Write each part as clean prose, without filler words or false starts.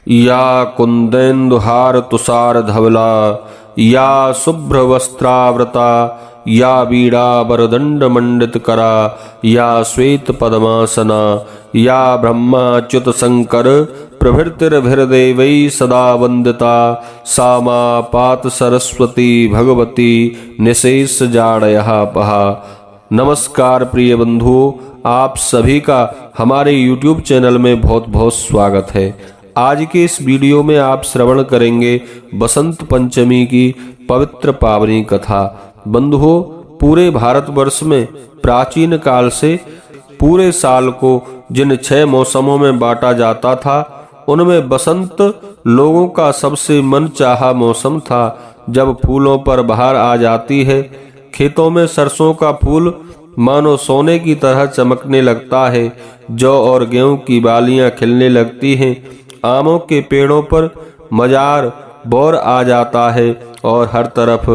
या कुंदेन्दुहार तुषार धवला, या शुभ्र वस्त्रावृता, या वीणा वरदंड मंडित करा, या श्वेत पद्मासना, या ब्रह्माच्युत शंकर प्रभृतिर्भिर्देवै सदा वंदिता, सा मा पात सरस्वती भगवती निशेष जाडयः पहा। नमस्कार प्रिय बंधुओं, आप सभी का हमारे YouTube चैनल में बहुत बहुत स्वागत है। आज के इस वीडियो में आप श्रवण करेंगे बसंत पंचमी की पवित्र पावनी कथा। बंधुओं, पूरे भारतवर्ष में प्राचीन काल से पूरे साल को जिन 6 मौसमों में बांटा जाता था, उनमें बसंत लोगों का सबसे मनचाहा मौसम था। जब फूलों पर बहार आ जाती है, खेतों में सरसों का फूल मानो सोने की तरह चमकने लगता है, जौ और गेहूं की बालियां खिलने लगती हैं, आमों के पेड़ों पर मजार बौर आ जाता है और हर तरफ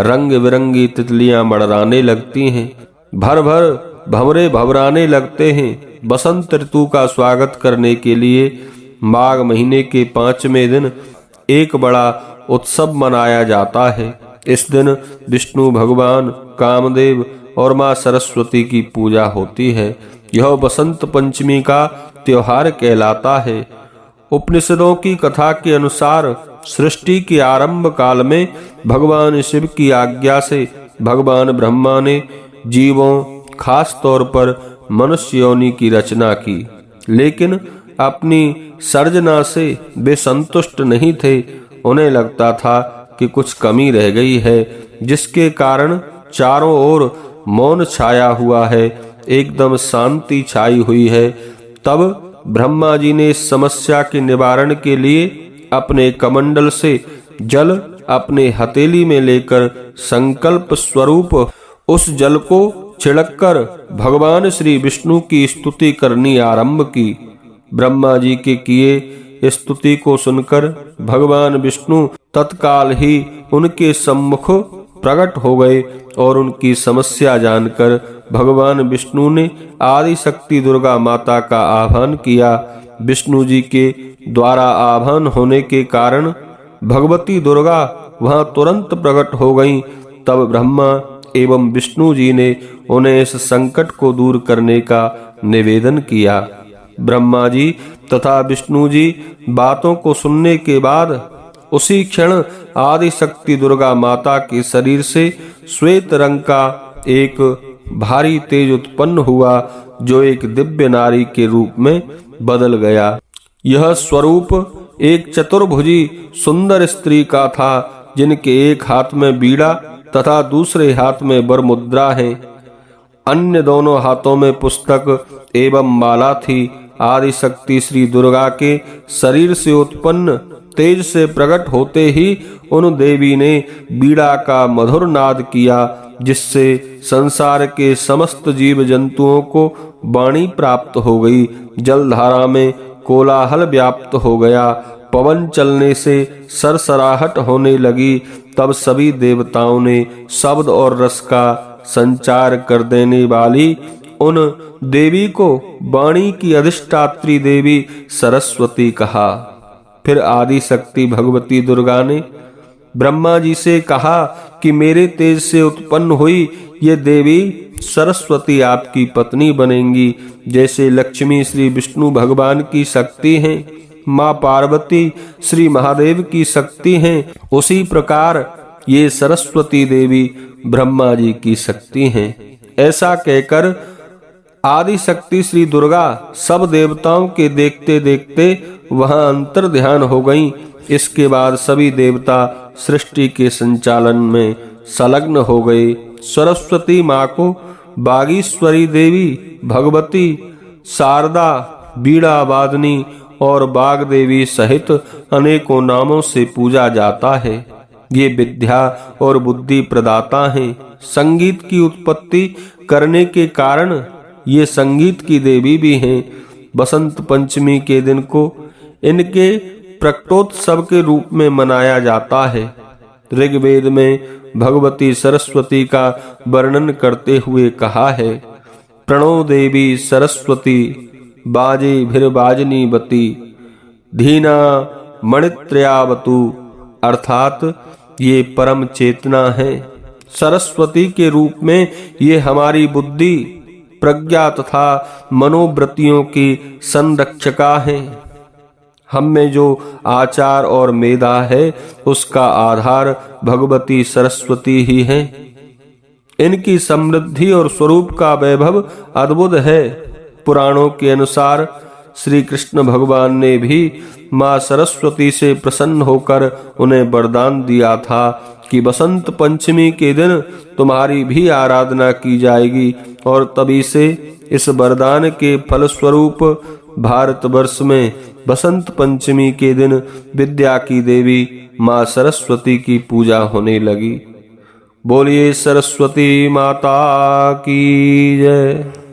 रंग बिरंगी तितलियां मड़राने लगती हैं, भर भर भंवरे भंवराने लगते हैं। बसंत ऋतु का स्वागत करने के लिए माघ महीने के 5वें दिन एक बड़ा उत्सव मनाया जाता है। इस दिन विष्णु भगवान, कामदेव और मां सरस्वती की पूजा होती है। यह बसंत पंचमी का त्योहार कहलाता है। उपनिषदों की कथा के अनुसार सृष्टि के आरंभ काल में भगवान शिव की आज्ञा से भगवान ब्रह्मा ने जीवों, खास तौर पर मनुष्य योनि की रचना की, लेकिन अपनी सर्जना से वे संतुष्ट नहीं थे। उन्हें लगता था कि कुछ कमी रह गई है, जिसके कारण चारों ओर मौन छाया हुआ है, एकदम शांति छाई हुई है। तब ब्रह्मा जी ने इस समस्या के निवारण के लिए अपने कमंडल से जल अपने हथेली में लेकर संकल्प स्वरूप उस जल को छिड़ककर भगवान श्री विष्णु की स्तुति करनी आरंभ की। ब्रह्मा जी के किए स्तुति को सुनकर भगवान विष्णु तत्काल ही उनके सम्मुख प्रकट हो गए और उनकी समस्या जानकर भगवान विष्णु ने आदि शक्ति दुर्गा माता का आह्वान किया। विष्णु जी के द्वारा आह्वान होने के कारण भगवती दुर्गा वहां तुरंत प्रकट हो गईं। तब ब्रह्मा एवं विष्णु जी ने उन्हें इस संकट को दूर करने का निवेदन किया। ब्रह्मा जी तथा विष्णु जी बातों को सुनने के बाद उसी क्षण आदि शक्ति दुर्गा माता के शरीर से श्वेत रंग का एक भारी तेज उत्पन्न हुआ, जो एक दिव्य नारी के रूप में बदल गया। यह स्वरूप एक चतुर्भुजी सुंदर स्त्री का था, जिनके एक हाथ में बीड़ा तथा दूसरे हाथ में वरमुद्रा है। अन्य दोनों हाथों में पुस्तक एवं माला थी। आदि शक्ति श्री दुर्गा के शरीर से उत्पन्न तेज से प्रकट होते ही उन देवी ने बीड़ा का मधुर नाद किया, जिससे संसार के समस्त जीव जंतुओं को वाणी प्राप्त हो गई। जलधारा में कोलाहल व्याप्त हो गया, पवन चलने से सरसराहट होने लगी। तब सभी देवताओं ने शब्द और रस का संचार कर देने वाली उन देवी को वाणी की अधिष्ठात्री देवी सरस्वती कहा। फिर आदि शक्ति भगवती दुर्गा ने ब्रह्मा जी से कहा कि मेरे तेज से उत्पन्न हुई ये देवी सरस्वती आपकी पत्नी बनेंगी। जैसे लक्ष्मी श्री विष्णु भगवान की शक्ति हैं, माँ पार्वती श्री महादेव की शक्ति हैं, उसी प्रकार ये सरस्वती देवी ब्रह्मा जी की शक्ति हैं। ऐसा कहकर आदि शक्ति श्री दुर्गा सब देवताओं के देखते देखते वहां अंतर ध्यान हो गईं। इसके बाद सभी देवता सृष्टि के संचालन में संलग्न हो गए। सरस्वती माँ को बागीश्वरी देवी, भगवती, शारदा, बीड़ा वादनी और बाग देवी सहित अनेकों नामों से पूजा जाता है। ये विद्या और बुद्धि प्रदाता हैं। संगीत की उत्पत्ति करने के कारण ये संगीत की देवी भी हैं। बसंत पंचमी के दिन को इनके प्रकटोत्सव के रूप में मनाया जाता है। ऋग्वेद में भगवती सरस्वती का वर्णन करते हुए कहा है, प्रणो देवी सरस्वती बाजे भिर्वाजनी बती, धीना मणित्रयावतु अर्थात ये परम चेतना है। सरस्वती के रूप में ये हमारी बुद्धि, प्रज्ञा तथा मनोवृत्तियों की संरक्षका हैं। हम में जो आचार और मेधा है उसका आधार भगवती सरस्वती ही है। इनकी समृद्धि और स्वरूप का वैभव अद्भुत है। पुराणों के अनुसार श्री कृष्ण भगवान ने भी मां सरस्वती से प्रसन्न होकर उन्हें वरदान दिया था कि बसंत पंचमी के दिन तुम्हारी भी आराधना की जाएगी, और तभी से इस वरदान के फलस्वरूप भारतवर्ष में बसंत पंचमी के दिन विद्या की देवी मां सरस्वती की पूजा होने लगी। बोलिए सरस्वती माता की जय।